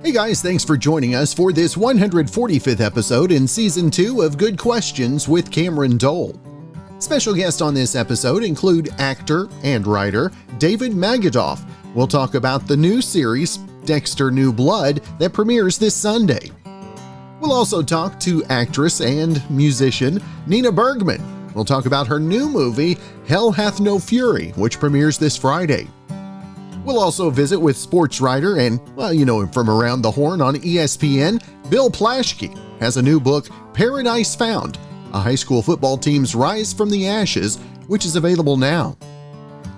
Hey guys, thanks for joining us for this 145th episode in Season 2 of Good Questions with Cameron Dole. Special guests on this episode include actor and writer David Magidoff. We'll talk about the new series, Dexter: New Blood, that premieres this Sunday. We'll also talk to actress and musician Nina Bergman. We'll talk about her new movie, Hell Hath No Fury, which premieres this Friday. We'll also visit with sportswriter and, well, you know him from around the horn on ESPN, Bill Plaschke has a new book, Paradise Found, a high school football team's rise from the ashes, which is available now.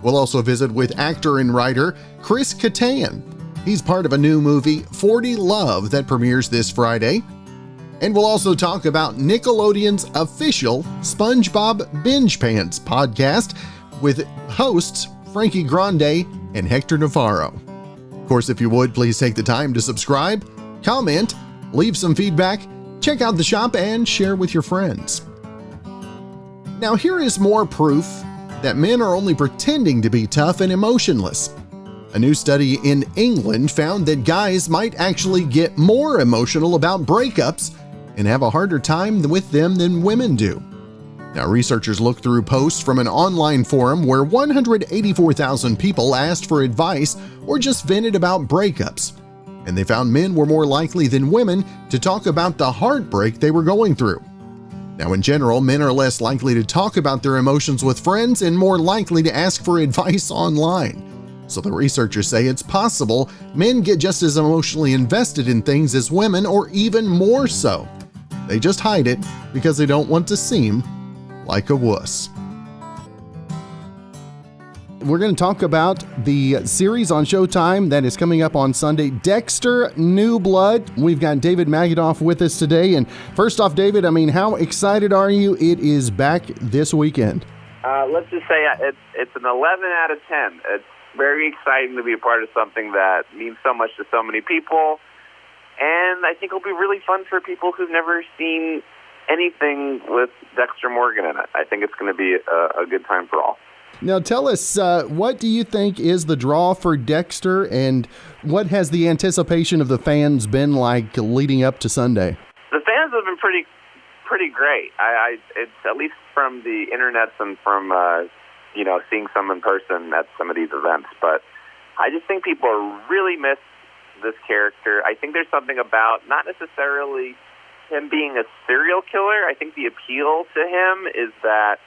We'll also visit with actor and writer Chris Kattan. He's part of a new movie, 40 Love, that premieres this Friday. And we'll also talk about Nickelodeon's official SpongeBob Binge Pants podcast with hosts Frankie Grande and Hector Navarro. Of course, if you would, please take the time to subscribe, comment, leave some feedback, check out the shop, and share with your friends. Now, here is more proof that men are only pretending to be tough and emotionless. A new study in England found that guys might actually get more emotional about breakups and have a harder time with them than women do. Now, researchers looked through posts from an online forum where 184,000 people asked for advice or just vented about breakups, and they found men were more likely than women to talk about the heartbreak they were going through. Now, in general, men are less likely to talk about their emotions with friends and more likely to ask for advice online. So the researchers say it's possible men get just as emotionally invested in things as women, or even more so. They just hide it because they don't want to seem like a wuss. We're going to talk about the series on Showtime that is coming up on Sunday, Dexter: New Blood. We've got David Magidoff with us today. And first off, David, how excited are you? It is back this weekend. Let's just say it's an 11 out of 10. It's very exciting to be a part of something that means so much to so many people. And I think it'll be really fun for people who've never seen anything with Dexter Morgan in it. I think it's going to be a good time for all. Now tell us, what do you think is the draw for Dexter, and what has the anticipation of the fans been like leading up to Sunday? The fans have been pretty great. It's at least from the internet and from seeing some in person at some of these events. But I just think people really miss this character. I think there's something about not necessarily him being a serial killer. I think the appeal to him is that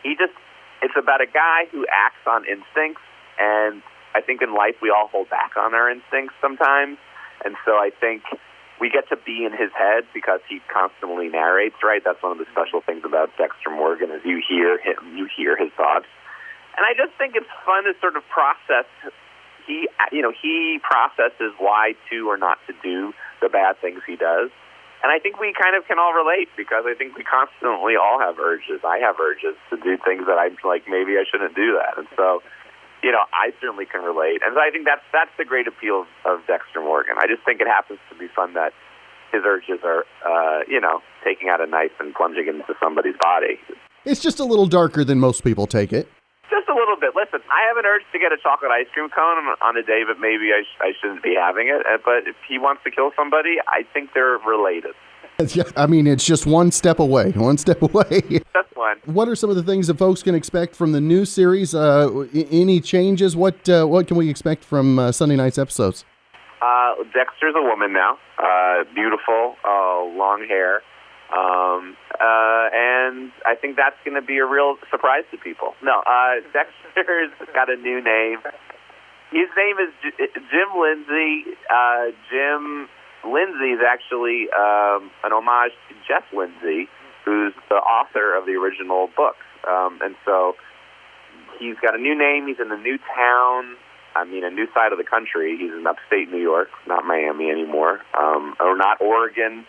it's about a guy who acts on instincts, and I think in life we all hold back on our instincts sometimes, and so I think we get to be in his head because he constantly narrates, right? That's one of the special things about Dexter Morgan is you hear him, you hear his thoughts. And I just think it's fun to sort of process. He processes why to or not to do the bad things he does. And I think we kind of can all relate because I think we constantly all have urges. I have urges to do things that I'm like, maybe I shouldn't do that. And so, I certainly can relate. And so I think that's the great appeal of Dexter Morgan. I just think it happens to be fun that his urges are, taking out a knife and plunging it into somebody's body. It's just a little darker than most people take it. Just a little bit. Listen, I have an urge to get a chocolate ice cream cone on a day, but maybe I shouldn't be having it. But if he wants to kill somebody, I think they're related. It's just one step away. That's one. What are some of the things that folks can expect from the new series? Any changes? What can we expect from Sunday night's episodes? Dexter's a woman now. Beautiful, long hair. And I think that's going to be a real surprise to people. No, Dexter's got a new name. His name is Jim Lindsay. Jim Lindsay is actually an homage to Jeff Lindsay, who's the author of the original books. And so he's got a new name. He's in a new town. A new side of the country. He's in upstate New York, not Miami anymore, or not Oregon,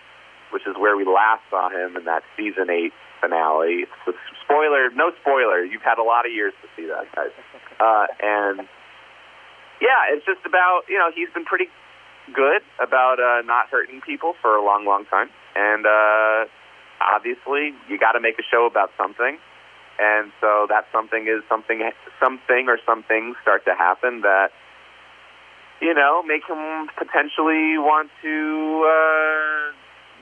which is where we last saw him in that season 8 finale. It's no spoiler. You've had a lot of years to see that, guys. And yeah, it's just about, he's been pretty good about not hurting people for a long, long time. And obviously, you got to make a show about something. And so that something is something or some things start to happen that make them potentially want to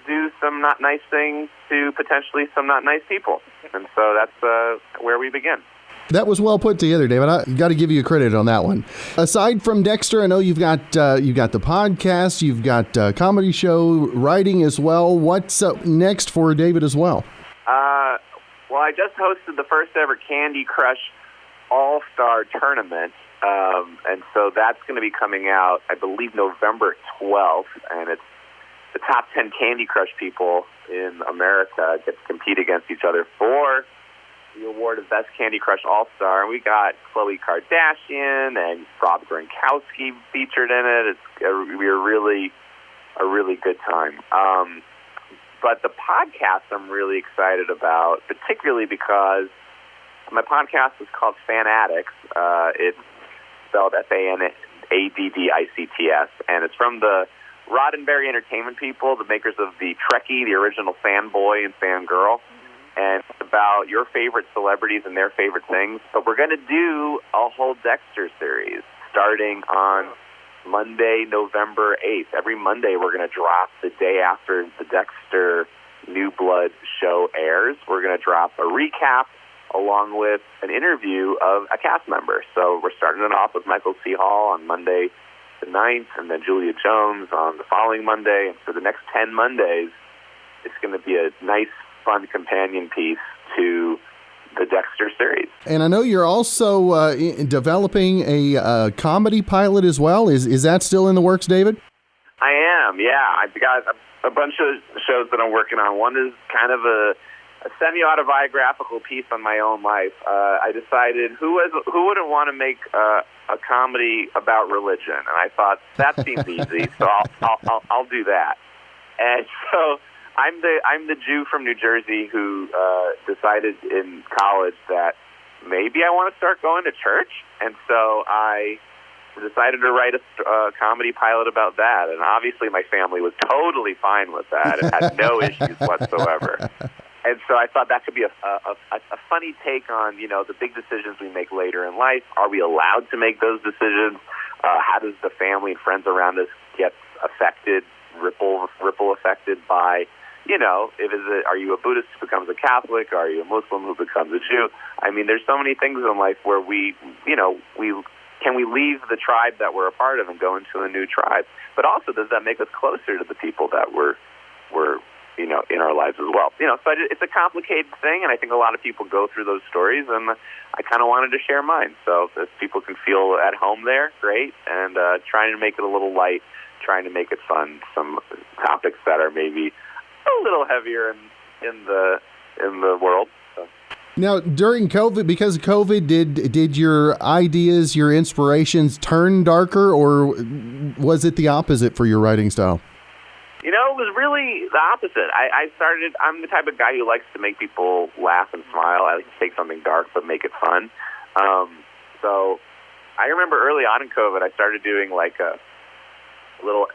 do some not nice things to potentially some not nice people. And so that's where we begin. That was well put together, David. I got to give you credit on that one. Aside from Dexter, I know you've got the podcast, you've got comedy show, writing as well. What's up next for David as well? Well, I just hosted the first ever Candy Crush All-Star Tournament, and so that's going to be coming out, I believe, November 12th, and it's the top 10 Candy Crush people in America get to compete against each other for the award of Best Candy Crush All-Star. And we got Khloe Kardashian and Rob Gronkowski featured in it. It's a really good time. But the podcast I'm really excited about, particularly because my podcast is called Fan Addicts. It's spelled Fanaddics, and it's from the Roddenberry Entertainment people, the makers of the Trekkie, the original Fanboy and Fangirl. And it's about your favorite celebrities and their favorite things. But we're going to do a whole Dexter series starting on Monday, November 8th. Every Monday we're going to drop the day after the Dexter New Blood show airs. We're going to drop a recap along with an interview of a cast member. So we're starting it off with Michael C. Hall on Monday the 9th, and then Julia Jones on the following Monday. And for the next 10 Mondays, it's going to be a nice, fun companion piece to the Dexter series. And I know you're also developing a comedy pilot as well. Is that still in the works, David? I am, yeah. I've got a bunch of shows that I'm working on. One is kind of a semi-autobiographical piece on my own life. I decided who wouldn't want to make a comedy about religion, and I thought that seems easy, so I'll do that. And so I'm the Jew from New Jersey who decided in college that maybe I want to start going to church, and so I decided to write a comedy pilot about that. And obviously my family was totally fine with that and had no issues whatsoever. And so I thought that could be a funny take on, the big decisions we make later in life. Are we allowed to make those decisions? How does the family and friends around us get affected, ripple affected by, are you a Buddhist who becomes a Catholic? Are you a Muslim who becomes a Jew? I mean, there's so many things in life where can we leave the tribe that we're a part of and go into a new tribe? But also, does that make us closer to the people that we're in our lives as well? So it's a complicated thing, and I think a lot of people go through those stories, and I kind of wanted to share mine. So if people can feel at home there, great, and trying to make it a little light, trying to make it fun, some topics that are maybe a little heavier in the world. So. Now, during COVID, because of COVID, did your ideas, your inspirations turn darker, or was it the opposite for your writing style? It was really the opposite. I'm the type of guy who likes to make people laugh and smile. I like to take something dark but make it fun. So I remember early on in COVID, I started doing like a little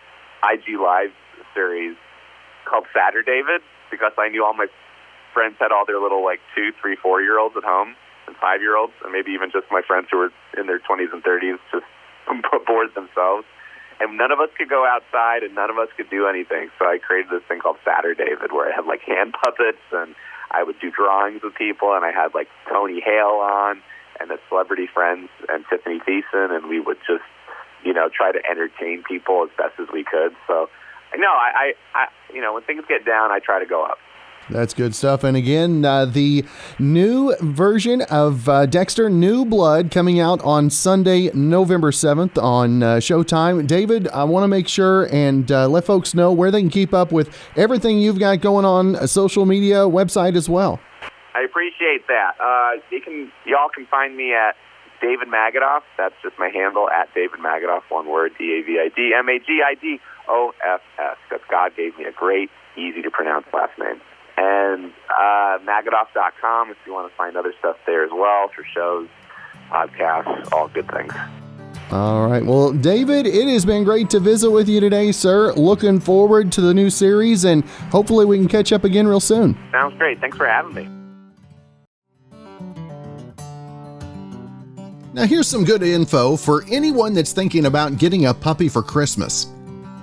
IG Live series called Sadder David, because I knew all my friends had all their little 2, 3, 4-year-olds at home and 5-year-olds, and maybe even just my friends who were in their 20s and 30s just bored themselves. And none of us could go outside, and none of us could do anything. So I created this thing called Sadder David, where I had hand puppets, and I would do drawings with people, and I had Tony Hale on, and the celebrity friends, and Tiffany Thiessen, and we would just, try to entertain people as best as we could. So, I when things get down, I try to go up. That's good stuff. And again, the new version of Dexter New Blood coming out on Sunday, November 7th on Showtime. David, I want to make sure and let folks know where they can keep up with everything you've got going on, social media, website as well. I appreciate that. Y'all can find me at David Magidoff. That's just my handle, at David Magidoff, one word, DAVID MAGIDOFF. Because God gave me a great, easy to pronounce last name. And Magidoff.com if you want to find other stuff there as well for shows, podcasts, all good things. All right. Well, David, it has been great to visit with you today, sir. Looking forward to the new series, and hopefully we can catch up again real soon. Sounds great. Thanks for having me. Now here's some good info for anyone that's thinking about getting a puppy for Christmas.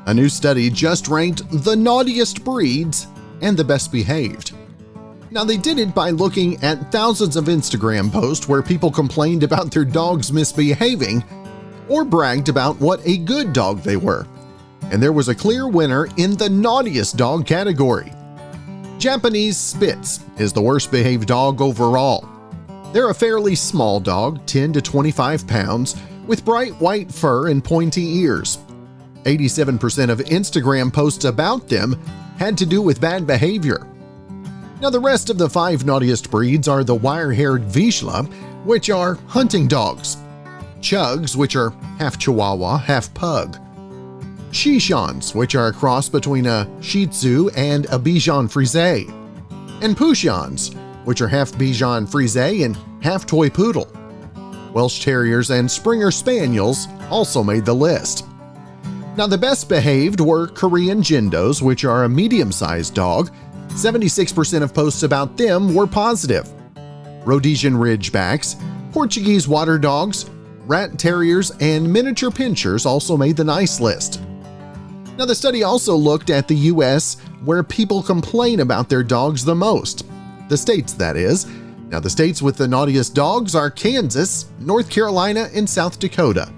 A new study just ranked the naughtiest breeds and the best behaved. Now they did it by looking at thousands of Instagram posts where people complained about their dogs misbehaving or bragged about what a good dog they were. And there was a clear winner in the naughtiest dog category. Japanese Spitz is the worst behaved dog overall. They're a fairly small dog, 10 to 25 pounds, with bright white fur and pointy ears. 87% of Instagram posts about them had to do with bad behavior. Now the rest of the 5 naughtiest breeds are the wire-haired Vizsla, which are hunting dogs, Chugs, which are half Chihuahua, half Pug, Shishans, which are a cross between a Shih Tzu and a Bichon Frise, and Pouchons, which are half Bichon Frise and half Toy Poodle. Welsh Terriers and Springer Spaniels also made the list. Now the best behaved were Korean Jindos, which are a medium-sized dog. 76% of posts about them were positive. Rhodesian Ridgebacks, Portuguese Water Dogs, Rat Terriers, and Miniature Pinschers also made the nice list. Now the study also looked at the U.S., where people complain about their dogs the most. The states, that is. Now the states with the naughtiest dogs are Kansas, North Carolina, and South Dakota.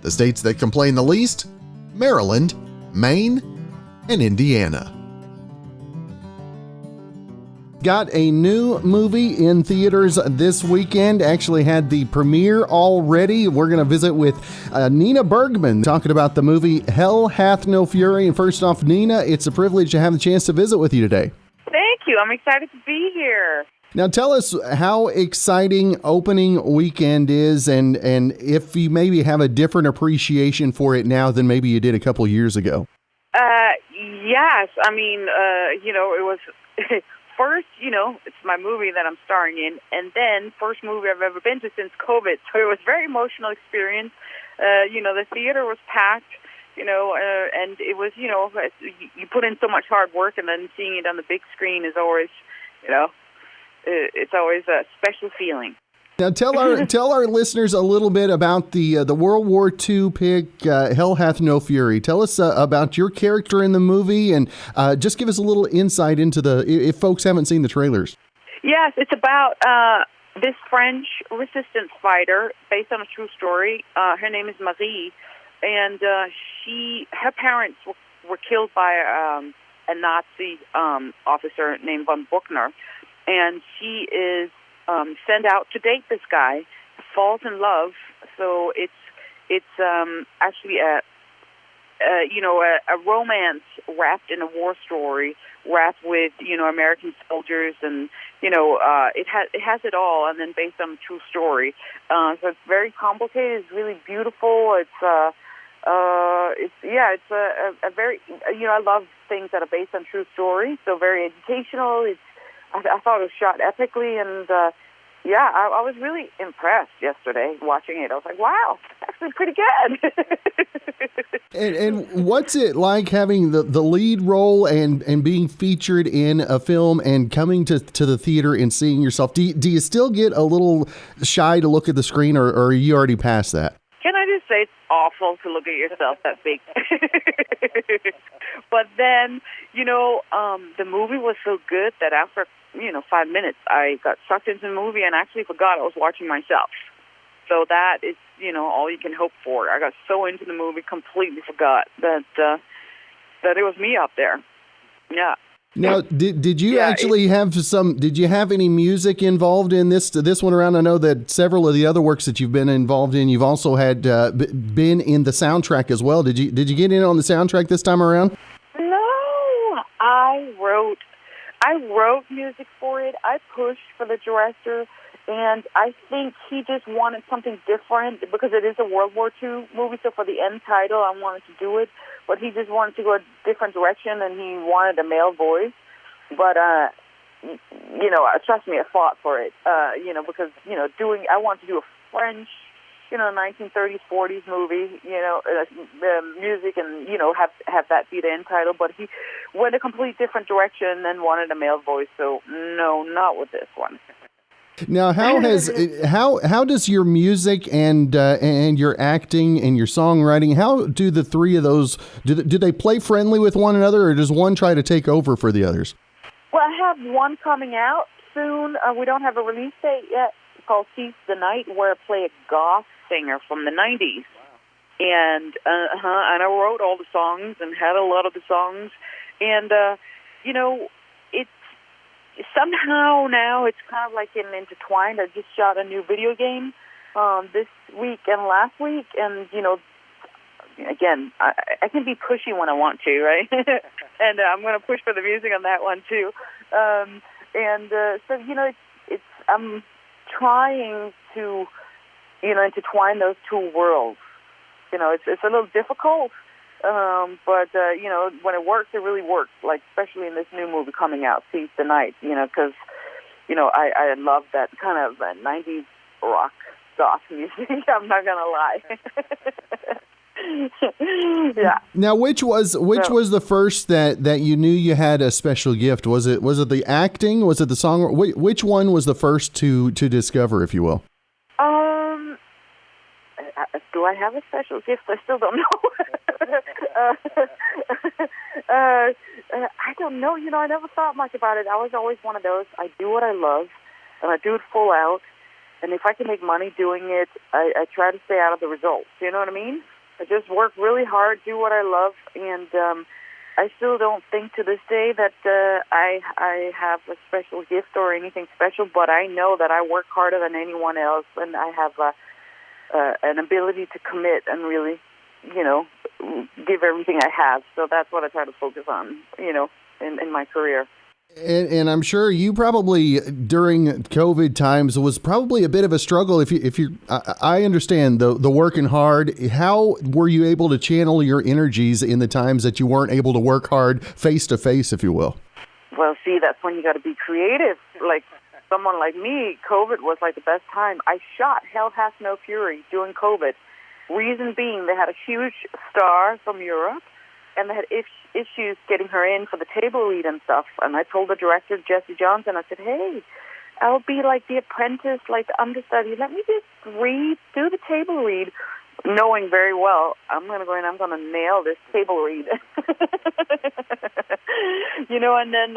The states that complain the least: Maryland, Maine, and Indiana. Got a new movie in theaters this weekend. Actually had the premiere already. We're going to visit with Nina Bergman talking about the movie Hell Hath No Fury. And first off, Nina, it's a privilege to have the chance to visit with you today. Thank you. I'm excited to be here. Now tell us how exciting opening weekend is and if you maybe have a different appreciation for it now than maybe you did a couple years ago. Yes. I mean, it was... First, it's my movie that I'm starring in, and then first movie I've ever been to since COVID. So it was a very emotional experience. The theater was packed, and it was, you put in so much hard work, and then seeing it on the big screen is always, it's always a special feeling. Now tell our listeners a little bit about the World War II pick, Hell Hath No Fury. Tell us about your character in the movie, and just give us a little insight into if folks haven't seen the trailers. Yes, it's about this French resistance fighter based on a true story. Her name is Marie, and her parents were killed by a Nazi officer named von Buchner, and she is sent out to date this guy, falls in love. So it's actually a romance wrapped in a war story, wrapped with American soldiers, and it has it all, and then based on a true story. So it's very complicated. It's really beautiful. It's a very I love things that are based on true stories. So very educational. I thought it was shot epically, and I was really impressed yesterday watching it. I was like, wow, it's actually pretty good. and what's it like having the lead role and being featured in a film and coming to the theater and seeing yourself? Do you still get a little shy to look at the screen, or are you already past that? Can I just say it's awful to look at yourself that big? But then, the movie was so good that after 5 minutes, I got sucked into the movie and actually forgot I was watching myself. So that is, all you can hope for. I got so into the movie, completely forgot that it was me up there. Yeah. Now, did you actually have did you have any music involved in this one around? I know that several of the other works that you've been involved in, you've also had been in the soundtrack as well. Did you get in on the soundtrack this time around? No, I wrote music for it. I pushed for the director, and I think he just wanted something different because it is a World War II movie. So for the end title, I wanted to do it, but he just wanted to go a different direction, and he wanted a male voice. But trust me, I fought for it. Because I wanted to do a French, 1930s, 40s movie, music, and have that be the end title. But he went a complete different direction and wanted a male voice. So no, not with this one. Now, how does your music and your acting and your songwriting, how do the three of those, do they play friendly with one another, or does one try to take over for the others? Well, I have one coming out soon. We don't have a release date yet. It's called Seize the Night, where I play a goth singer from the 90s. And and I wrote all the songs and had a lot of the songs. And, it's somehow now it's kind of like intertwined. I just shot a new video game this week and last week. And, again, I can be pushy when I want to, right? And I'm going to push for the music on that one, too. It's I'm trying to, intertwine those two worlds. It's a little difficult, but when it works, it really works. Like especially in this new movie coming out, Seize the Night. Because I love that kind of 90s rock goth music. I'm not gonna lie. Yeah. Now, which was the first that you knew you had a special gift? Was it the acting? Was it the song? Which one was the first to discover, if you will? Do I have a special gift? I still don't know. I don't know. I never thought much about it. I was always one of those. I do what I love, and I do it full out. And if I can make money doing it, I try to stay out of the results. You know what I mean? I just work really hard, do what I love, and I still don't think to this day that I have a special gift or anything special, but I know that I work harder than anyone else, and I have an ability to commit and really, give everything I have. So that's what I try to focus on, in my career. And I'm sure you probably during COVID times was probably a bit of a struggle. I understand the working hard. How were you able to channel your energies in the times that you weren't able to work hard face to face, if you will? Well, see, that's when you got to be creative. Like someone like me, COVID was like the best time. I shot Hell Hath No Fury during COVID. Reason being, they had a huge star from Europe, and they had issues getting her in for the table read and stuff. And I told the director, Jesse Johnson, I said, hey, I'll be like the apprentice, like the understudy. Let me just do the table read, knowing very well I'm going to go in, I'm going to nail this table read. And then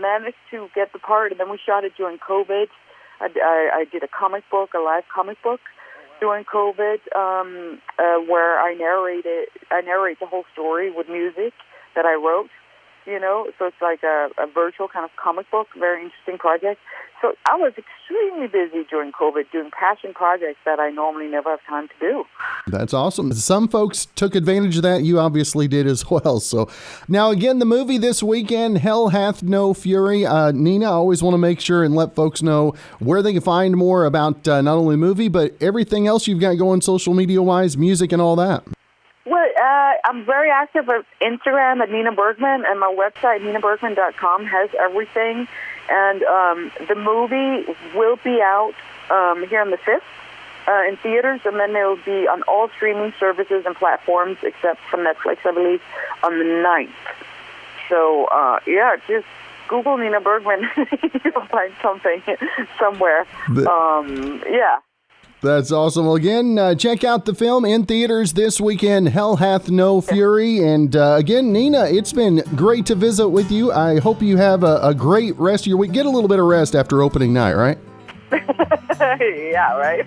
managed to get the part. And then we shot it during COVID. I did a live comic book during COVID, where I narrate the whole story with music that I wrote, so it's like a virtual kind of comic book, very interesting project. So I was extremely busy during COVID doing passion projects that I normally never have time to do. That's awesome. Some folks took advantage of that. You obviously did as well. So now again, the movie this weekend, Hell Hath No Fury. Nina, I always want to make sure and let folks know where they can find more about not only the movie, but everything else you've got going social media wise, music and all that. Well, I'm very active on Instagram at Nina Bergman, and my website, ninabergman.com, has everything. And the movie will be out here on the 5th in theaters, and then it will be on all streaming services and platforms except for Netflix, I believe, on the 9th. So, just Google Nina Bergman. You'll find something somewhere. That's awesome. Well, again, check out the film in theaters this weekend, Hell Hath No Fury. And again, Nina, it's been great to visit with you. I hope you have a great rest of your week. Get a little bit of rest after opening night, right? Yeah, right.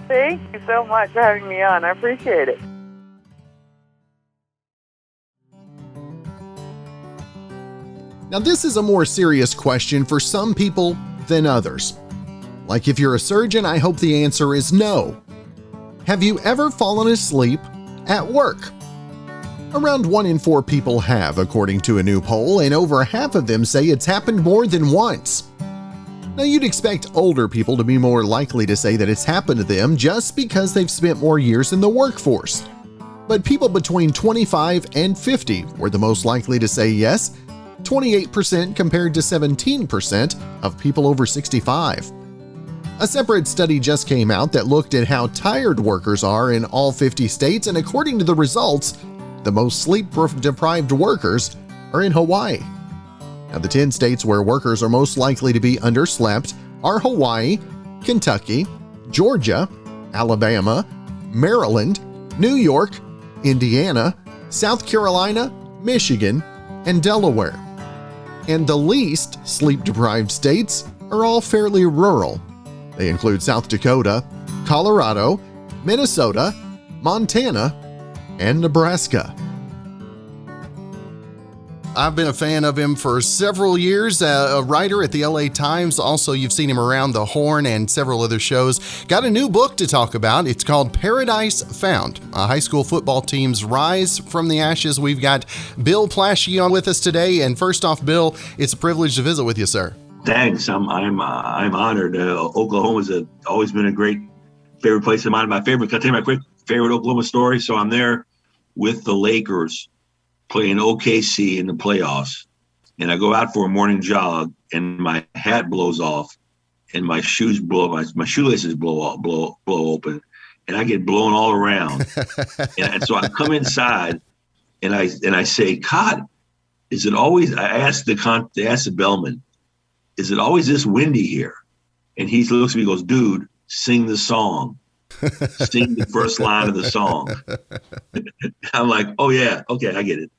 Thank you so much for having me on. I appreciate it. Now, this is a more serious question for some people than others. Like if you're a surgeon, I hope the answer is no. Have you ever fallen asleep at work? Around 1 in 4 people have, according to a new poll, and over half of them say it's happened more than once. Now, you'd expect older people to be more likely to say that it's happened to them just because they've spent more years in the workforce. But people between 25 and 50 were the most likely to say yes, 28% compared to 17% of people over 65. A separate study just came out that looked at how tired workers are in all 50 states, and according to the results, the most sleep-deprived workers are in Hawaii. Now, the 10 states where workers are most likely to be underslept are Hawaii, Kentucky, Georgia, Alabama, Maryland, New York, Indiana, South Carolina, Michigan, and Delaware. And the least sleep-deprived states are all fairly rural. They include South Dakota, Colorado, Minnesota, Montana, and Nebraska. I've been a fan of him for several years, a writer at the LA Times. Also, you've seen him around the Horn and several other shows. Got a new book to talk about. It's called Paradise Found, a high school football team's rise from the ashes. We've got Bill Plaschke on with us today. And first off, Bill, it's a privilege to visit with you, sir. Thanks. I'm honored. Oklahoma has always been a great favorite place of mine. Can I tell you my quick favorite Oklahoma story? So I'm there with the Lakers playing OKC in the playoffs, and I go out for a morning jog, and my hat blows off, and my shoes my shoelaces blow open, and I get blown all around. and so I come inside, and I say, God, is it always? I asked the bellman, is it always this windy here? And he looks at me and goes, dude, sing the song. Sing the first line of the song. I'm like, oh yeah, okay, I get it.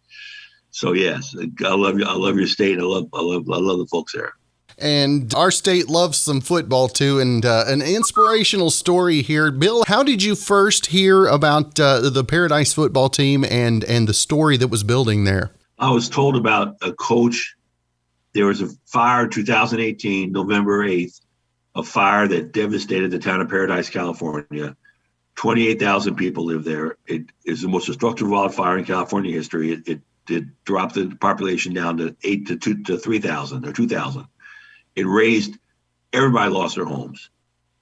So yes, I love you. I love your state. I love the folks there. And our state loves some football too. And an inspirational story here, Bill. How did you first hear about the Paradise football team and the story that was building there? I was told about a coach. There was a fire in 2018, November 8th. A fire that devastated the town of Paradise, California. 28,000 people live there. It is the most destructive wildfire in California history. It dropped the population down to 3,000 or 2,000. It raised, everybody lost their homes.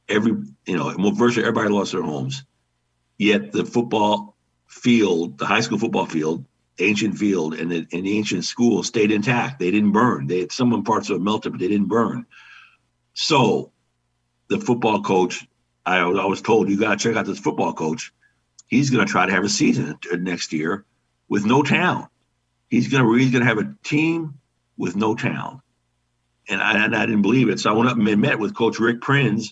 Virtually everybody lost their homes. Yet the football field, the high school football field, ancient field, and the ancient school stayed intact. They didn't burn. Some parts of it melted, but they didn't burn. So the football coach, I was told, you got to check out this football coach. He's going to try to have a season next year with no town. He's going to have a team with no town. And I didn't believe it. So I went up and met with Coach Rick Prinz,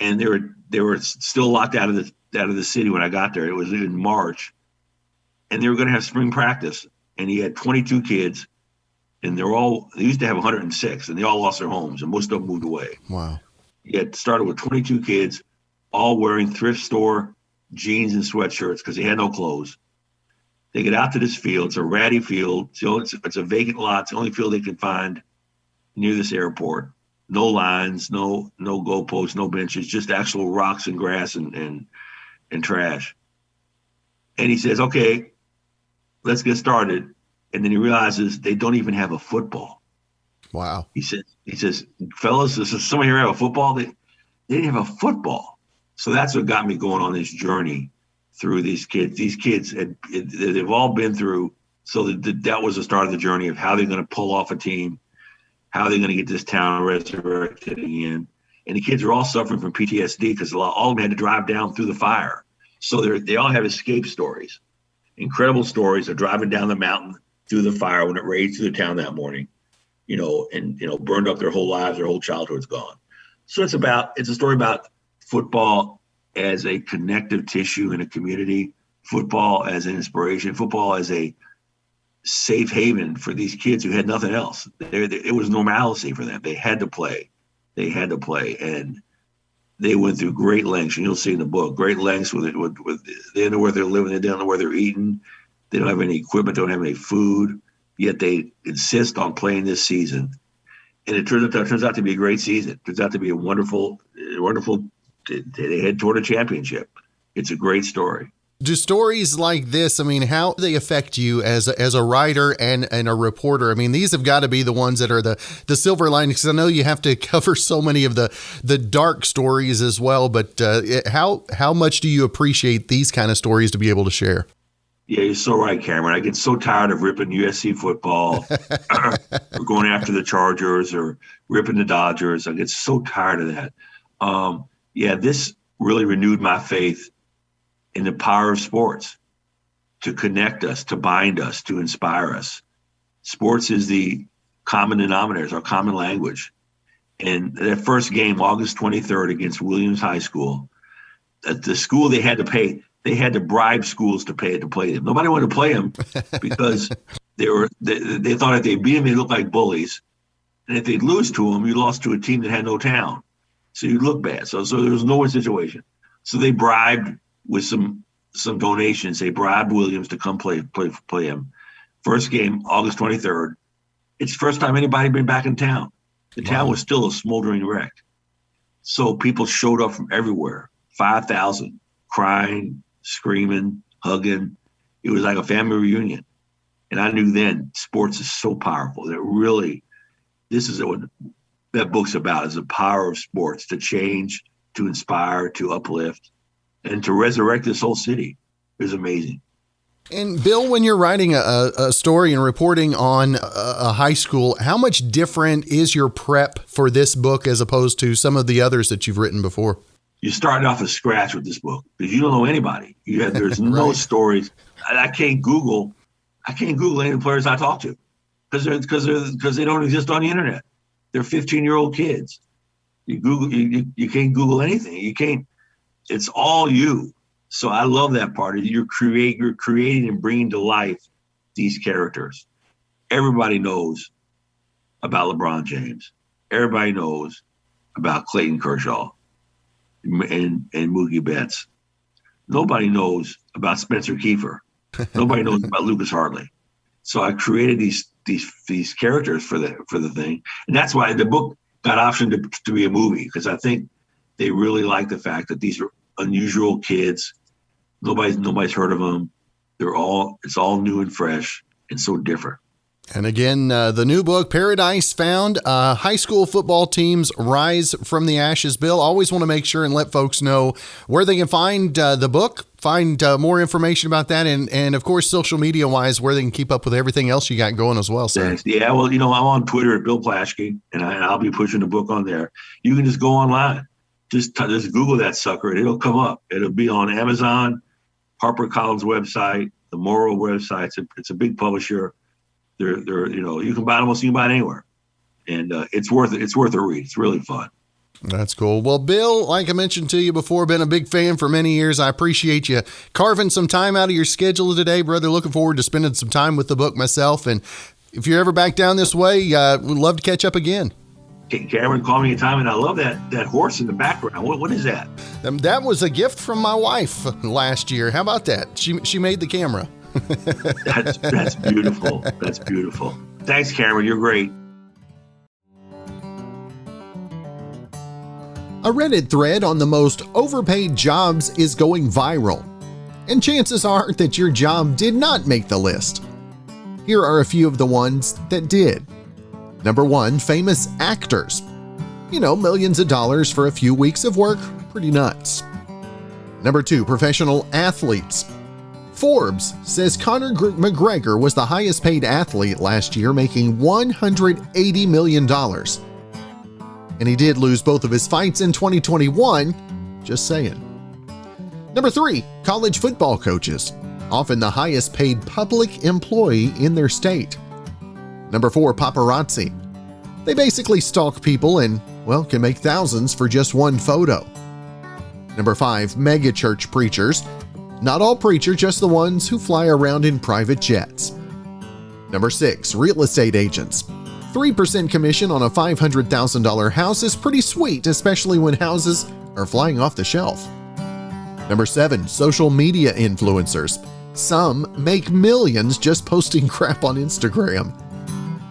and they were still locked out of the city when I got there. It was in March, and they were going to have spring practice. And he had 22 kids, and they used to have 106, and they all lost their homes, and most of them moved away. Wow. He had started with 22 kids, all wearing thrift store jeans and sweatshirts because they had no clothes. They get out to this field. It's a ratty field. It's a vacant lot. It's the only field they can find near this airport. No lines, no goalposts, no benches, just actual rocks and grass and trash. And he says, okay, let's get started. And then he realizes they don't even have a football. Wow. He says, fellas, does someone here have a football? They didn't have a football. So that's what got me going on this journey through these kids. These kids, they've all been through. So that was the start of the journey of how they're going to pull off a team, how they're going to get this town resurrected again. And the kids are all suffering from PTSD because all of them had to drive down through the fire. So they all have escape stories, incredible stories of driving down the mountain through the fire when it raged through the town that morning. Burned up their whole lives, their whole childhood's gone. So it's a story about football as a connective tissue in a community, football as an inspiration, football as a safe haven for these kids who had nothing else. It was normalcy for them. They had to play. And they went through great lengths, and you'll see in the book, great lengths with they don't know where they're living, they don't know where they're eating, they don't have any equipment, they don't have any food. Yet they insist on playing this season. And it turns out to be a great season. It turns out to be a wonderful, they head toward a championship. It's a great story. Do stories like this, how do they affect you as a writer and a reporter? These have got to be the ones that are the silver linings, because I know you have to cover so many of the dark stories as well. But how much do you appreciate these kind of stories to be able to share? Yeah, you're so right, Cameron. I get so tired of ripping USC football or going after the Chargers or ripping the Dodgers. I get so tired of that. This really renewed my faith in the power of sports to connect us, to bind us, to inspire us. Sports is the common denominator, it's our common language. And their first game, August 23rd, against Williams High School, at the school they had to pay. They had to bribe schools to play them. Nobody wanted to play them because they thought if they beat them, they looked like bullies. And if they'd lose to them, you lost to a team that had no talent. So you look bad. So there was no win situation. So they bribed with some donations. They bribed Williams to come play him. First game, August 23rd. It's the first time anybody had been back in town. The town was still a smoldering wreck. So people showed up from everywhere, 5,000, crying, screaming, hugging. It was like a family reunion. And I knew then sports is so powerful that really, this is what that book's about, is the power of sports to change, to inspire, to uplift, and to resurrect this whole city. It was amazing. And Bill, when you're writing a story and reporting on a high school, how much different is your prep for this book as opposed to some of the others that you've written before? You started off at scratch with this book because you don't know anybody. There's no right. stories. I can't Google any of the players I talk to because they don't exist on the internet. They're 15-year-old kids. You can't Google anything. You can't. It's all you. So I love that part. You're creating and bringing to life these characters. Everybody knows about LeBron James. Everybody knows about Clayton Kershaw and Mookie Betts. Nobody knows about Spencer Kiefer. Nobody knows about Lucas Hartley. So I created these characters for the thing, and that's why the book got optioned to be a movie, because I think they really like the fact that these are unusual kids. Nobody's heard of them. It's all new and fresh and so different. And again, the new book, Paradise Found, High School Football Teams Rise from the Ashes. Bill, always want to make sure and let folks know where they can find the book, find more information about that, and of course, social media-wise, where they can keep up with everything else you got going as well, sir. Thanks. Yeah, well, I'm on Twitter at Bill Plaschke, and I'll be pushing the book on there. You can just go online. Just Google that sucker, and it'll come up. It'll be on Amazon, HarperCollins website, the Navarro website. It's a big publisher. They're you can buy it almost anywhere, and it's worth it. It's worth a read. It's really fun. That's cool. Well, Bill, like I mentioned to you before, been a big fan for many years. I appreciate you carving some time out of your schedule today, brother. Looking forward to spending some time with the book myself. And if you're ever back down this way, we'd love to catch up again. Cameron, call me anytime. And I love that horse in the background. What is that? That was a gift from my wife last year. How about that? She made the camera. That's beautiful. That's beautiful. Thanks, Cameron. You're great. A Reddit thread on the most overpaid jobs is going viral, and chances are that your job did not make the list. Here are a few of the ones that did. Number 1, famous actors. Millions of dollars for a few weeks of work, pretty nuts. Number 2, professional athletes. Forbes says Conor McGregor was the highest paid athlete last year, making $180 million. And he did lose both of his fights in 2021, just saying. Number 3, college football coaches, often the highest paid public employee in their state. Number 4, paparazzi. They basically stalk people and, can make thousands for just one photo. Number 5, megachurch preachers. Not all preachers, just the ones who fly around in private jets. Number 6, real estate agents. 3% commission on a $500,000 house is pretty sweet, especially when houses are flying off the shelf. Number 7, social media influencers. Some make millions just posting crap on Instagram.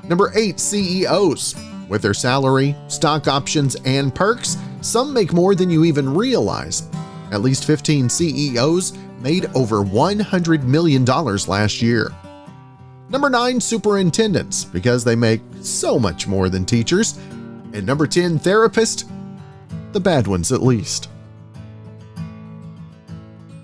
Number 8, CEOs. With their salary, stock options, and perks, some make more than you even realize. At least 15 CEOs made over $100 million last year. Number 9, superintendents, because they make so much more than teachers. And number 10, therapists, the bad ones at least.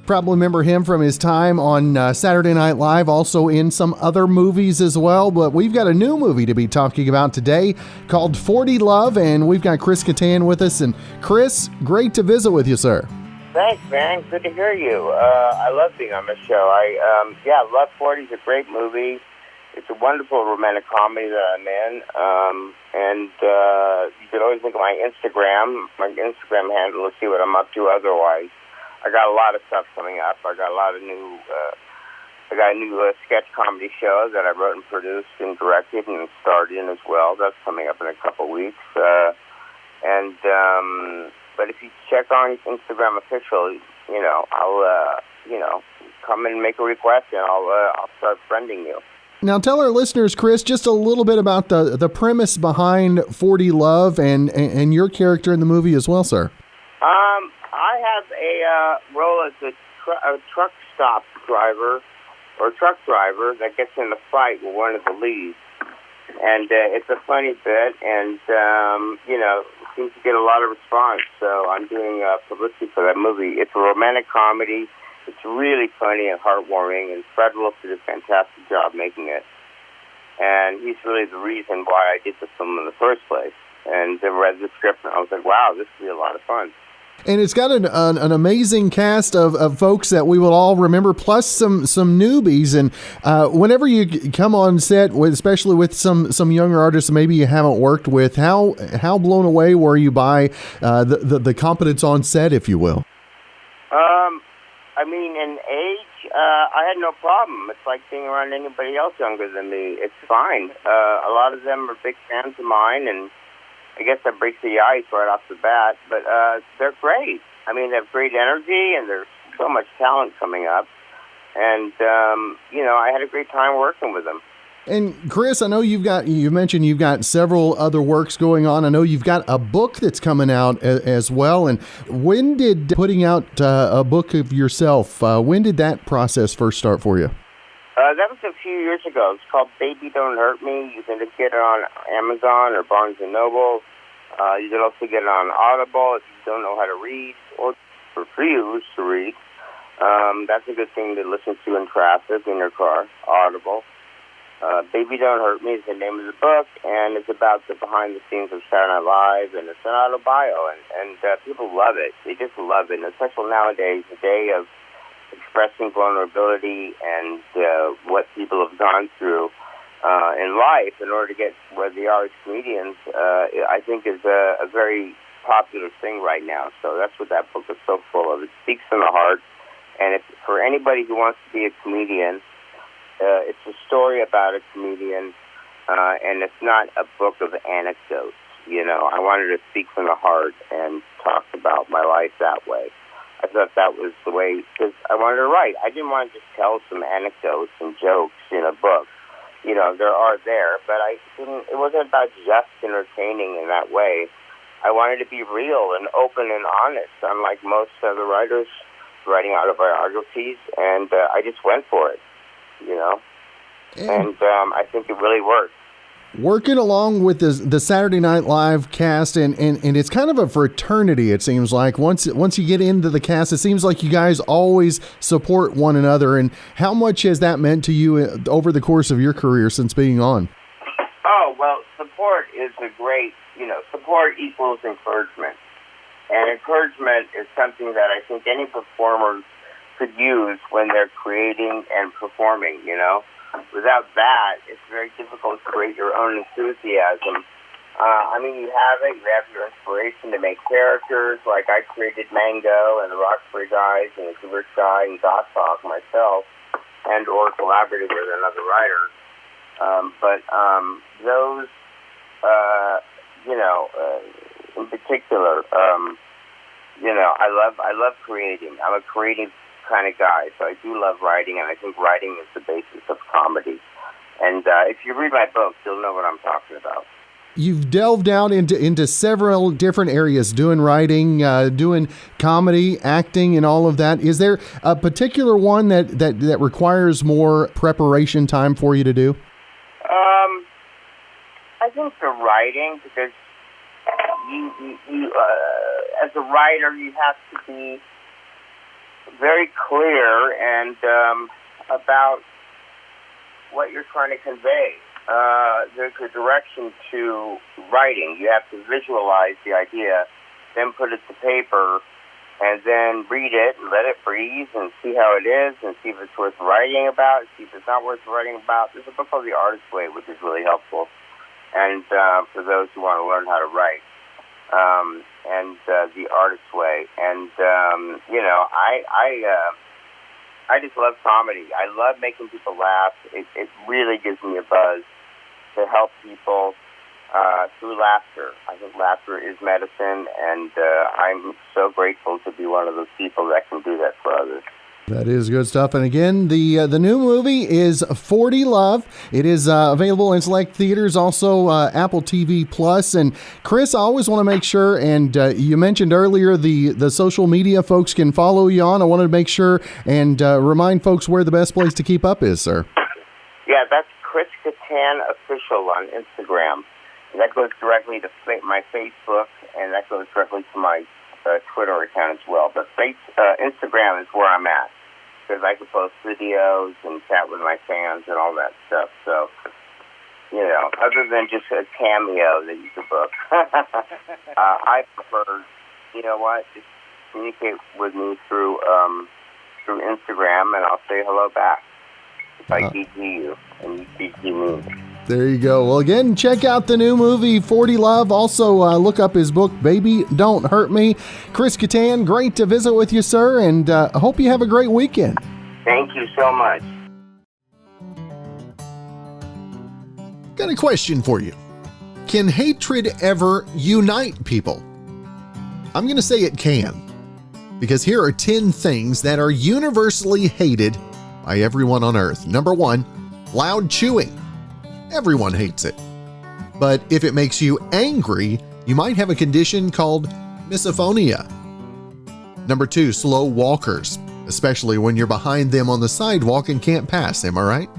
Probably remember him from his time on Saturday Night Live, also in some other movies as well. But we've got a new movie to be talking about today called 40 Love, and we've got Chris Kattan with us. And Chris, great to visit with you, sir. Thanks, man. Good to hear you. I love being on the show. Love 40 is a great movie. It's a wonderful romantic comedy that I'm in, and you can always look at my Instagram handle to see what I'm up to otherwise. I got a lot of stuff coming up. I got a new sketch comedy show that I wrote and produced and directed and starred in as well. That's coming up in a couple weeks. But if you check on Instagram official, I'll come and make a request and I'll start friending you. Now tell our listeners, Chris, just a little bit about the premise behind 40 Love and your character in the movie as well, sir. I have a role as a truck stop driver or truck driver that gets in a fight with one of the leads. And it's a funny bit, and, seems to get a lot of response. So I'm doing publicity for that movie. It's a romantic comedy. It's really funny and heartwarming, and Fred Wolf did a fantastic job making it. And he's really the reason why I did the film in the first place. And I read the script, and I was like, wow, this will be a lot of fun. And it's got an amazing cast of folks that we will all remember, plus some newbies. And whenever you come on set, especially with some younger artists maybe you haven't worked with, how blown away were you by the competence on set, if you will? In age, I had no problem. It's like being around anybody else younger than me. It's fine. A lot of them are big fans of mine, and I guess that breaks the ice right off the bat, but they're great. They have great energy, and there's so much talent coming up. And, I had a great time working with them. And Chris, I know you mentioned you've got several other works going on. I know you've got a book that's coming out as well. And when did putting out a book of yourself, when did that process first start for you? That was a few years ago. It's called Baby Don't Hurt Me. You can get it on Amazon or Barnes & Noble. You can also get it on Audible if you don't know how to read or refuse to read. That's a good thing to listen to in traffic, in your car, Audible. Baby Don't Hurt Me is the name of the book, and it's about the behind the scenes of Saturday Night Live, and it's an autobio, and people love it. They just love it, and especially nowadays, a day of expressing vulnerability and what people have gone through in life in order to get where they are as comedians, I think is a very popular thing right now. So that's what that book is so full of. It speaks from the heart, and it's for anybody who wants to be a comedian. It's a story about a comedian, and it's not a book of anecdotes. I wanted to speak from the heart and talk about my life that way. I thought that was the way, because I wanted to write. I didn't want to just tell some anecdotes and jokes in a book. There are there, but it wasn't about just entertaining in that way. I wanted to be real and open and honest, unlike most other writers writing autobiographies, and I just went for it, and I think it really worked. Working along with the Saturday Night Live cast, and it's kind of a fraternity, it seems like. Once you get into the cast, it seems like you guys always support one another. And how much has that meant to you over the course of your career since being on? Oh, well, support is support equals encouragement. And encouragement is something that I think any performer could use when they're creating and performing, Without that, it's very difficult to create your own enthusiasm. You have it. You have your inspiration to make characters. Like I created Mango and the Roxbury guys and the Kubert guy and Goshawk myself, and or collaborated with another writer. Those, in particular, I love creating. I'm a creative kind of guy, so I do love writing, and I think writing is the basis of comedy. And if you read my book, you'll know what I'm talking about. You've delved out into several different areas, doing writing, doing comedy, acting, and all of that. Is there a particular one that requires more preparation time for you to do? I think the writing, because you as a writer, you have to be very clear and about what you're trying to convey. There's a direction to writing. You have to visualize the idea, then put it to paper, and then read it and let it breathe and see how it is and see if it's worth writing about, see if it's not worth writing about. There's a book called The Artist's Way, which is really helpful, and for those who want to learn how to write, and The Artist's Way. And, I just love comedy. I love making people laugh. It really gives me a buzz to help people through laughter. I think laughter is medicine, and I'm so grateful to be one of those people that can do that for others. That is good stuff. And again, the new movie is 40 Love. It is available in select theaters, also Apple TV Plus. And Chris, I always want to make sure, and you mentioned earlier the social media folks can follow you on. I wanted to make sure and remind folks where the best place to keep up is, sir. Yeah, that's Chris Kattan Official on Instagram. And that goes directly to my Facebook, and that goes directly to my Twitter account as well. But Instagram is where I'm at, because I can post videos and chat with my fans and all that stuff. So, other than just a cameo that you could book, I prefer, just communicate with me through Instagram, and I'll say hello back. If I GG you, and you GG me. There you go. Well, again, check out the new movie, 40 Love. Also, look up his book, Baby Don't Hurt Me. Chris Kattan, great to visit with you, sir, and I hope you have a great weekend. Thank you so much. Got a question for you. Can hatred ever unite people? I'm going to say it can, because here are 10 things that are universally hated by everyone on Earth. Number 1, loud chewing. Everyone hates it. But if it makes you angry, you might have a condition called misophonia. Number 2, slow walkers, especially when you're behind them on the sidewalk and can't pass, am I right?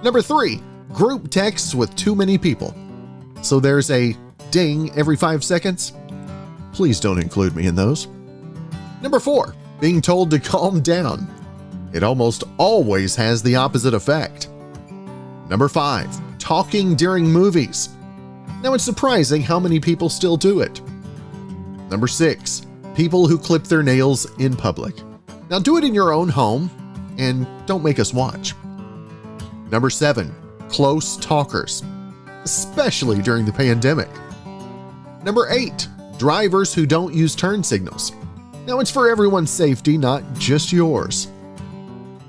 Number 3, group texts with too many people. So there's a ding every 5 seconds. Please don't include me in those. Number 4, being told to calm down. It almost always has the opposite effect. Number 5, talking during movies. Now, it's surprising how many people still do it. Number 6, people who clip their nails in public. Now, do it in your own home and don't make us watch. Number 7, close talkers, especially during the pandemic. Number 8, drivers who don't use turn signals. Now, it's for everyone's safety, not just yours.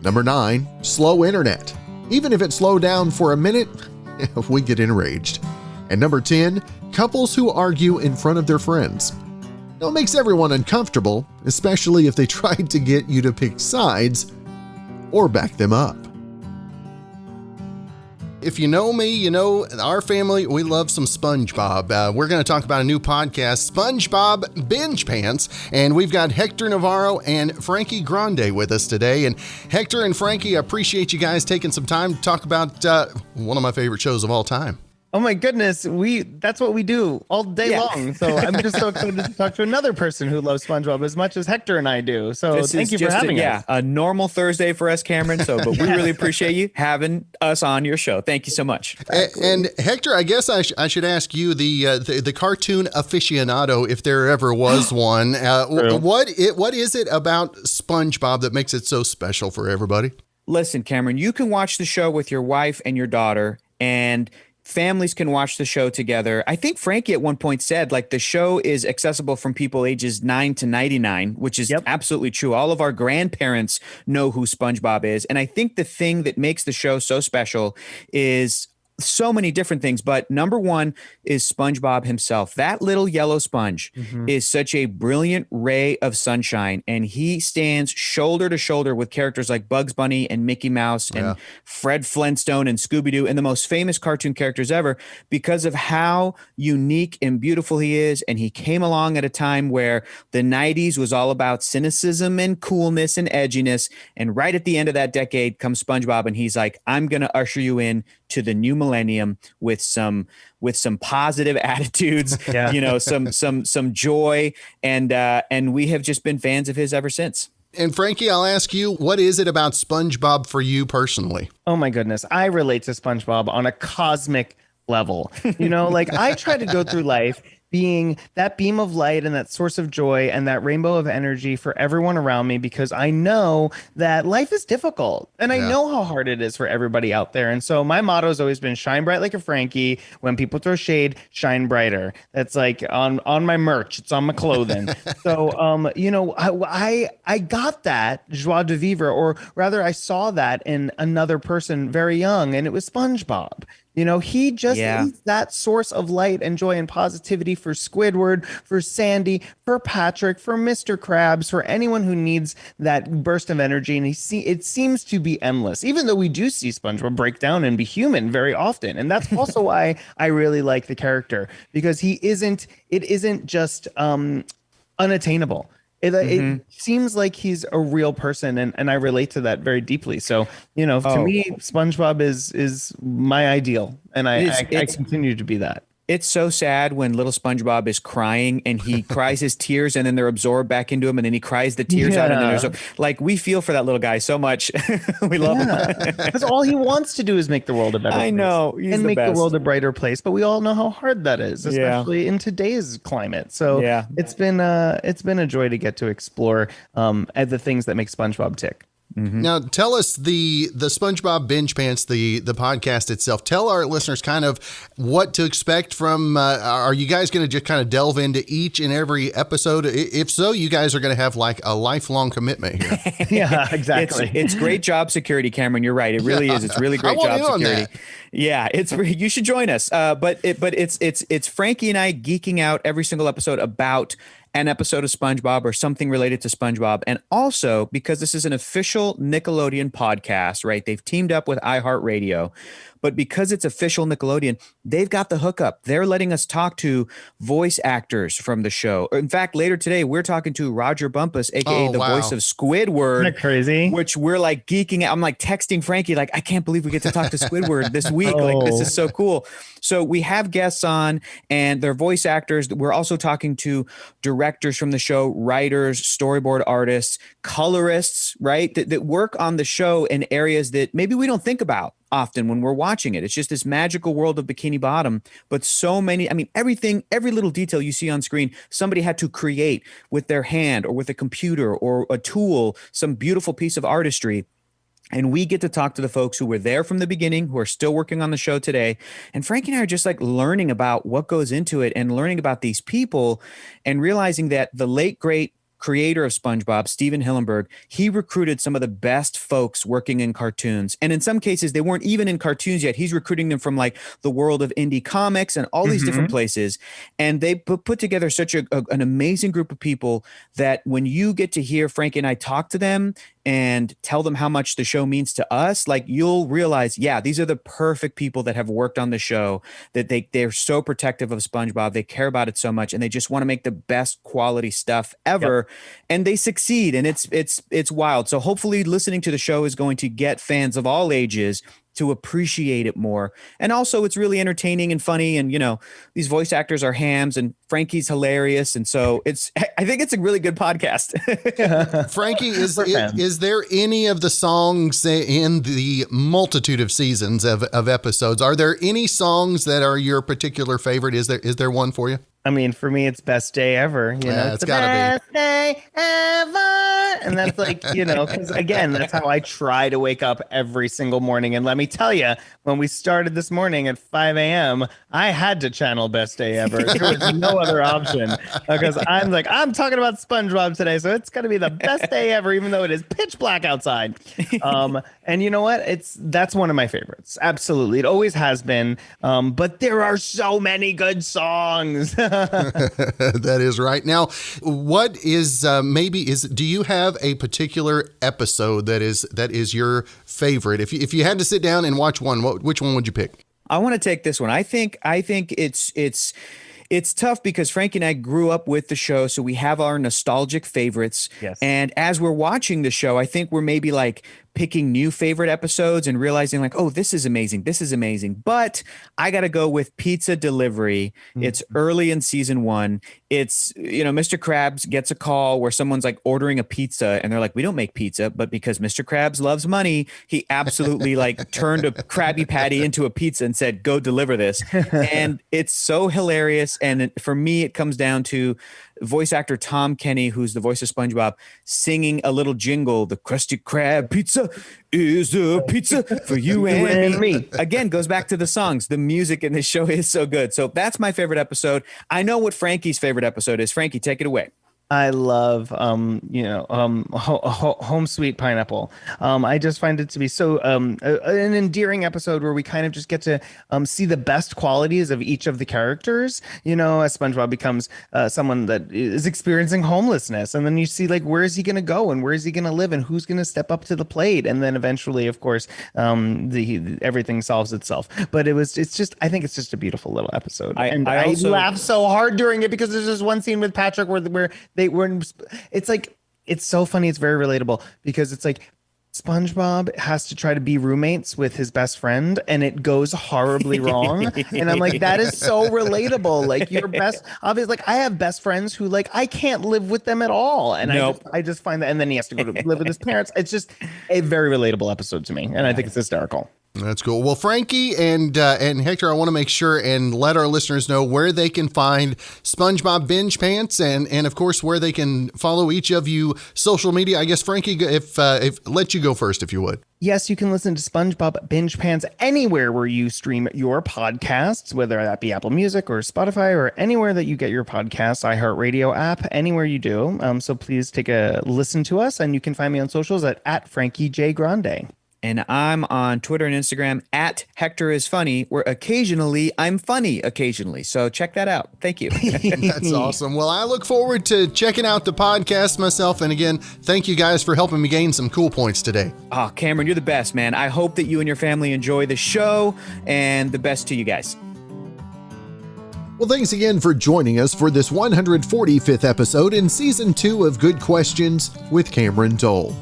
Number 9, slow internet. Even if it slowed down for a minute, we get enraged. And number 10, couples who argue in front of their friends. Now, it makes everyone uncomfortable, especially if they try to get you to pick sides or back them up. If you know me, you know our family, we love some SpongeBob. We're going to talk about a new podcast, SpongeBob Binge Pants, and we've got Hector Navarro and Frankie Grande with us today. And Hector and Frankie, I appreciate you guys taking some time to talk about one of my favorite shows of all time. Oh my goodness, that's what we do all day long. So I'm just so excited to talk to another person who loves SpongeBob as much as Hector and I do. So thank you for having us. Yeah, a normal Thursday for us, Cameron. But we really appreciate you having us on your show. Thank you so much. And Hector, I guess I should ask you, the cartoon aficionado, if there ever was one. What is it about SpongeBob that makes it so special for everybody? Listen, Cameron, you can watch the show with your wife and your daughter, and families can watch the show together. I think Frankie at one point said, the show is accessible from people ages 9 to 99, which is absolutely true. All of our grandparents know who SpongeBob is. And I think the thing that makes the show so special is so many different things, but number one is SpongeBob himself. That little yellow sponge is such a brilliant ray of sunshine, and he stands shoulder to shoulder with characters like Bugs Bunny and Mickey Mouse and Fred Flintstone and Scooby-Doo and the most famous cartoon characters ever because of how unique and beautiful he is. And he came along at a time where the 90s was all about cynicism and coolness and edginess, and right at the end of that decade comes SpongeBob, and he's like, I'm going to usher you in to the new millennium with some positive attitudes, some joy, and we have just been fans of his ever since. And Frankie, I'll ask you, what is it about SpongeBob for you personally? Oh my goodness, I relate to SpongeBob on a cosmic level. I try to go through life being that beam of light and that source of joy and that rainbow of energy for everyone around me, because I know that life is difficult and I know how hard it is for everybody out there. And so my motto has always been shine bright like a Frankie. When people throw shade, shine brighter. That's like on my merch. It's on my clothing. So, you know, I got that joie de vivre, or rather I saw that in another person very young, and it was SpongeBob. You know, he just is that source of light and joy and positivity for Squidward, for Sandy, for Patrick, for Mr. Krabs, for anyone who needs that burst of energy. And it seems to be endless, even though we do see SpongeBob break down and be human very often. And that's also why I really like the character, because it isn't just unattainable. It seems like he's a real person, and I relate to that very deeply. So, you know, to me, SpongeBob is my ideal, and I continue to be that. It's so sad when little SpongeBob is crying and he cries his tears and then they're absorbed back into him, and then he cries the tears out, and then there's like, we feel for that little guy so much. We love him. Because all he wants to do is make the world a better place. I know. And make the world a brighter place, but we all know how hard that is, especially in today's climate. So it's been a joy to get to explore the things that make SpongeBob tick. Now, tell us the SpongeBob Binge Pants, the podcast itself. Tell our listeners kind of what to expect from. Are you guys going to just kind of delve into each and every episode? If so, you guys are going to have like a lifelong commitment here. Yeah, exactly. It's great job security, Cameron. You're right. It really is. It's really great job security. Yeah, you should join us. But it's Frankie and I geeking out every single episode about an episode of SpongeBob or something related to SpongeBob. And also, because this is an official Nickelodeon podcast, right? They've teamed up with iHeartRadio. But because it's official Nickelodeon, they've got the hookup. They're letting us talk to voice actors from the show. In fact, later today, we're talking to Roger Bumpus, a.k.a. the voice of Squidward. Isn't that crazy? Which we're like geeking out. I'm like texting Frankie, like, I can't believe we get to talk to Squidward this week. Like, this is so cool. So we have guests on, and they're voice actors. We're also talking to directors from the show, writers, storyboard artists, colorists, right? That work on the show in areas that maybe we don't think about often when we're watching it. It's just this magical world of Bikini Bottom, but so many, I mean, everything, every little detail you see on screen, somebody had to create with their hand or with a computer or a tool, some beautiful piece of artistry. And we get to talk to the folks who were there from the beginning, who are still working on the show today. And Frankie and I are just like learning about what goes into it and learning about these people and realizing that the late, great creator of SpongeBob, Steven Hillenburg, he recruited some of the best folks working in cartoons. And in some cases, they weren't even in cartoons yet. He's recruiting them from like the world of indie comics and all these different places. And they put together such an amazing group of people that when you get to hear Frankie and I talk to them and tell them how much the show means to us, like you'll realize, yeah, these are the perfect people that have worked on the show, that they're so protective of SpongeBob. They care about it so much, and they just want to make the best quality stuff ever. And they succeed, and it's wild. So hopefully listening to the show is going to get fans of all ages to appreciate it more. And also it's really entertaining and funny. And, you know, these voice actors are hams and Frankie's hilarious. And so I think it's a really good podcast. Frankie, is there any of the songs in the multitude of seasons of episodes? Are there any songs that are your particular favorite? Is there one for you? I mean, for me, it's best day ever. You know, it's gotta be best day ever. And that's like, you know, because again, that's how I try to wake up every single morning. And let me tell you, when we started this morning at 5 a.m., I had to channel best day ever. There was no other option because I'm like, I'm talking about SpongeBob today. So it's going to be the best day ever, even though it is pitch black outside. And you know what? That's one of my favorites. Absolutely. It always has been. But there are so many good songs. That is right. Now, what is do you have a particular episode that is your favorite? If you had to sit down and watch one, which one would you pick? I want to take this one. I think it's tough because Frankie and I grew up with the show, so we have our nostalgic favorites. Yes. And as we're watching the show, I think we're maybe like picking new favorite episodes and realizing like, oh, this is amazing. This is amazing. But I got to go with Pizza Delivery. It's early in season 1. It's, Mr. Krabs gets a call where someone's like ordering a pizza and they're like, we don't make pizza, but because Mr. Krabs loves money, he absolutely like turned a Krabby Patty into a pizza and said, go deliver this. And it's so hilarious. And for me, it comes down to voice actor Tom Kenny, who's the voice of SpongeBob, singing a little jingle. The Krusty Krab pizza is a pizza for you and me. Again, goes back to the songs. The music in this show is so good. So that's my favorite episode. I know what Frankie's favorite episode is. Frankie, take it away. I love, Home Sweet Pineapple. I just find it to be so an endearing episode where we kind of just get to see the best qualities of each of the characters. As SpongeBob becomes someone that is experiencing homelessness, and then you see like where is he going to go and where is he going to live and who's going to step up to the plate, and then eventually, of course, everything solves itself. But I think it's just a beautiful little episode, I laughed so hard during it because there's this one scene with Patrick where it's like, it's so funny. It's very relatable because it's like SpongeBob has to try to be roommates with his best friend and it goes horribly wrong. And I'm like, that is so relatable. Like your best, obviously, like I have best friends who like, I can't live with them at all. And nope. I just find that, and then he has to go to live with his parents. It's just a very relatable episode to me. And I think it's hysterical. That's cool. Well, Frankie and Hector, I want to make sure and let our listeners know where they can find SpongeBob Binge Pants and of course where they can follow each of you social media. I guess Frankie, if let you go first, if you would. Yes, you can listen to SpongeBob Binge Pants anywhere where you stream your podcasts, whether that be Apple Music or Spotify or anywhere that you get your podcasts, iHeartRadio app, anywhere you do. So please take a listen to us, and you can find me on socials at Frankie J. Grande. And I'm on Twitter and Instagram at Hector is Funny, where occasionally I'm funny occasionally. So check that out. Thank you. That's awesome. Well, I look forward to checking out the podcast myself. And again, thank you guys for helping me gain some cool points today. Oh, Cameron, you're the best, man. I hope that you and your family enjoy the show, and the best to you guys. Well, thanks again for joining us for this 145th episode in Season 2 of Good Questions with Cameron Dole.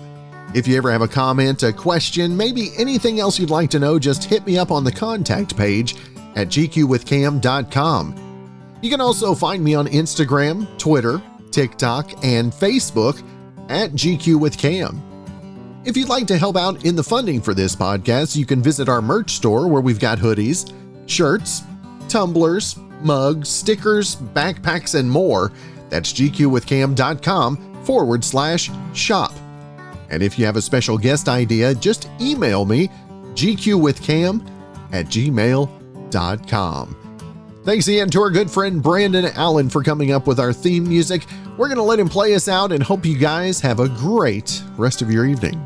If you ever have a comment, a question, maybe anything else you'd like to know, just hit me up on the contact page at gqwithcam.com. You can also find me on Instagram, Twitter, TikTok, and Facebook at GQWithCam. If you'd like to help out in the funding for this podcast, you can visit our merch store where we've got hoodies, shirts, tumblers, mugs, stickers, backpacks, and more. That's gqwithcam.com/shop. And if you have a special guest idea, just email me, gqwithcam@gmail.com. Thanks again to our good friend Brandon Allen for coming up with our theme music. We're going to let him play us out and hope you guys have a great rest of your evening.